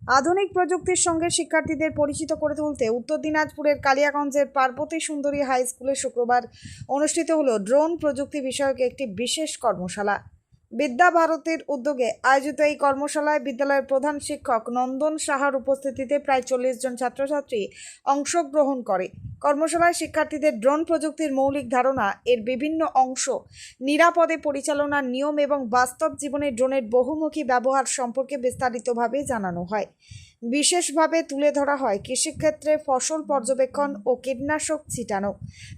আধুনিক প্রযুক্তির সঙ্গে শিক্ষার্থীদের পরিচিত করে তুলতে উত্তর দিনাজপুরের কালিয়াগঞ্জের পার্বতী সুন্দরী হাই স্কুলে শুক্রবার অনুষ্ঠিত হলো ড্রোন প্রযুক্তি বিষয়ক একটি বিশেষ কর্মশালা। বিদ্যা ভারতীর উদ্যোগে আয়োজিত এই কর্মশালায় বিদ্যালয়ের প্রধান শিক্ষক নন্দন সাহার উপস্থিতিতে প্রায় 40 জন ছাত্রছাত্রী অংশগ্রহণ করে। কর্মশালায় শিক্ষার্থীদের ড্রোন প্রযুক্তির মৌলিক ধারণা, এর বিভিন্ন অংশ, নিরাপদে পরিচালনার নিয়ম এবং বাস্তব জীবনে ড্রোনের বহুমুখী ব্যবহার সম্পর্কে বিস্তারিতভাবে জানানো হয়। বিশেষভাবে তুলে ধরা হয় কৃষিক্ষেত্রে ফসল পর্যবেক্ষণ ও কীটনাশক ছিটানো,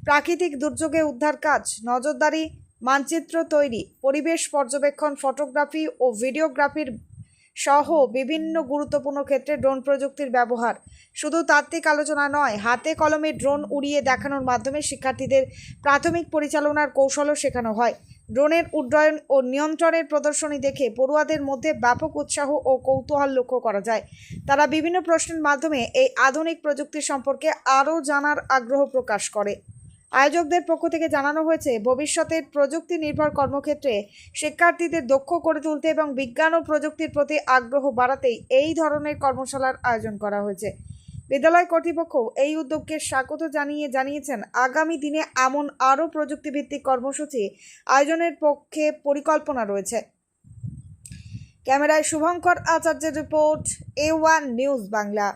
প্রাকৃতিক দুর্যোগে উদ্ধার কাজ, নজরদারি, মানচিত্র তৈরি, পরিবেশ পর্যবেক্ষণ, ফটোগ্রাফি ও ভিডিওগ্রাফির সহ বিভিন্ন গুরুত্বপূর্ণ ক্ষেত্রে ড্রোন প্রযুক্তির ব্যবহার। শুধু তাত্ত্বিক আলোচনা নয়, হাতে কলমে ড্রোন উড়িয়ে দেখানোর মাধ্যমে শিক্ষার্থীদের প্রাথমিক পরিচালনার কৌশলও শেখানো হয়। ড্রোনের উড্ডয়ন ও নিয়ন্ত্রণের প্রদর্শনী দেখে পড়ুয়াদের মধ্যে ব্যাপক উৎসাহ ও কৌতূহল লক্ষ্য করা যায়। তারা বিভিন্ন প্রশ্নের মাধ্যমে এই আধুনিক প্রযুক্তি সম্পর্কে আরও জানার আগ্রহ প্রকাশ করে। আয়োজকদের পক্ষ থেকে জানানো হয়েছে, ভবিষ্যতের প্রযুক্তি নির্ভর কর্মক্ষেত্রে শিক্ষার্থীদের দক্ষ করে তুলতে এবং বিজ্ঞান ও প্রযুক্তির প্রতি আগ্রহ বাড়াতেই এই ধরনের কর্মশালার আয়োজন করা হয়েছে। বিদ্যালয় কর্তৃপক্ষ এই উদ্যোগকে স্বাগত জানিয়েছেন আগামী দিনে এমন আরও প্রযুক্তিভিত্তিক কর্মসূচি আয়োজনের পক্ষে পরিকল্পনা রয়েছে। ক্যামেরায় শুভঙ্কর আচার্যের রিপোর্ট, A1 নিউজ বাংলা।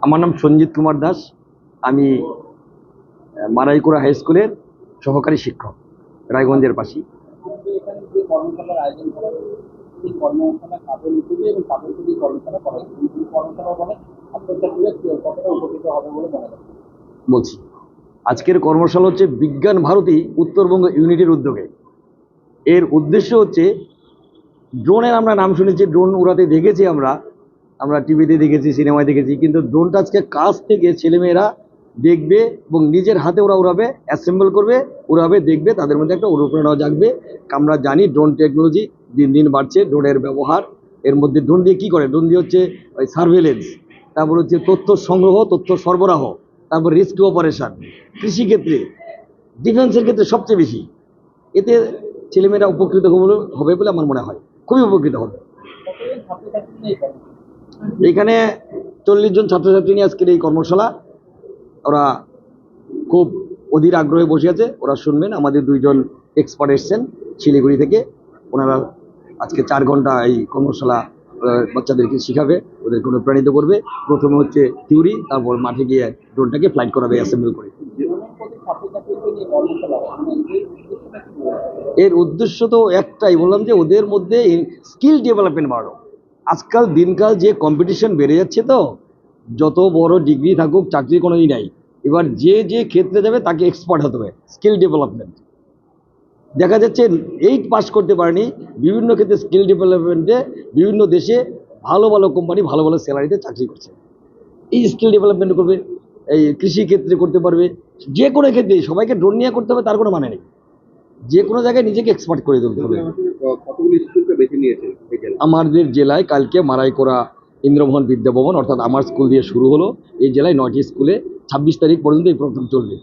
আমার নাম সঞ্জিত কুমার দাস। আমি মারাইকুড়া হাই স্কুলের সহকারী শিক্ষক, রায়গঞ্জের পাশে। বলছি, আজকের কর্মশালা হচ্ছে বিজ্ঞান ভারতী উত্তরবঙ্গ ইউনিটের উদ্যোগে। এর উদ্দেশ্য হচ্ছে ড্রোনের, আমরা নাম শুনেছি, ড্রোন উড়াতে দেখেছি, আমরা টিভিতে দেখেছি, সিনেমায় দেখেছি, কিন্তু ড্রোনটা আজকে কাছ থেকে ছেলেমেয়েরা দেখবে এবং নিজের হাতে ওরা উড়াবে, অ্যাসেম্বল করবে, উড়াবে, দেখবে, তাদের মধ্যে একটা অনুপ্রেরণা জাগবে। আমরা জানি ড্রোন টেকনোলজি দিন দিন বাড়ছে, ড্রোনের ব্যবহার। এর মধ্যে ড্রোন দিয়ে কী করে? ড্রোন দিয়ে হচ্ছে ওই সার্ভেলেন্স, তারপর হচ্ছে তথ্য সংগ্রহ, তথ্য সরবরাহ, তারপর রেস্কিউ অপারেশন, কৃষিক্ষেত্রে, ডিফেন্সের ক্ষেত্রে সবচেয়ে বেশি। এতে ছেলেমেয়েরা উপকৃত হবে বলে আমার মনে হয়, খুবই উপকৃত হবে। এখানে 40 জন ছাত্রছাত্রী নিয়ে আজকের এই কর্মশালা। ওরা খুব অধীর আগ্রহে বসে আছে, ওরা শুনবেন। আমাদের 2 জন এক্সপার্ট এসছেন শিলিগুড়ি থেকে, ওনারা আজকে 4 ঘন্টা এই কর্মশালা বাচ্চাদেরকে শিখাবে, ওদেরকে অনুপ্রাণিত করবে। প্রথমে হচ্ছে থিওরি, তারপর মাঠে গিয়ে ড্রোনটাকে ফ্লাইট করাবে অ্যাসেম্বল করে। এর উদ্দেশ্য তো একটাই, বললাম যে ওদের মধ্যে স্কিল ডেভেলপমেন্ট বাড়ানো। আজকাল দিনকাল যে কম্পিটিশন বেড়ে যাচ্ছে, তো যত বড় ডিগ্রি থাকুক চাকরি কোনোই নাই। এবার যে যে ক্ষেত্রে যাবে তাকে এক্সপার্ট হতে হবে। স্কিল ডেভেলপমেন্ট দেখা যাচ্ছে 8 পাস করতে পারেনি, বিভিন্ন ক্ষেত্রে স্কিল ডেভেলপমেন্টে বিভিন্ন দেশে ভালো ভালো কোম্পানি ভালো ভালো স্যালারিতে চাকরি করছে। এই স্কিল ডেভেলপমেন্ট করবে, এই কৃষি ক্ষেত্রে করতে পারবে, যে কোনো ক্ষেত্রে। সবাইকে ড্রোন নিয়ে করতে হবে তার কোনো মানে নেই, যে কোনো জায়গায় নিজেকে এক্সপার্ট করে তুলতে হবে। আমাদের জেলায় কালকে মারাইকুড়া ইন্দ্রমোহন বিদ্যাভবন, অর্থাৎ আমার স্কুল দিয়ে শুরু হলো। এই জেলায় 9টি স্কুলে 26 তারিখ পর্যন্ত এই প্রোগ্রাম চলবে।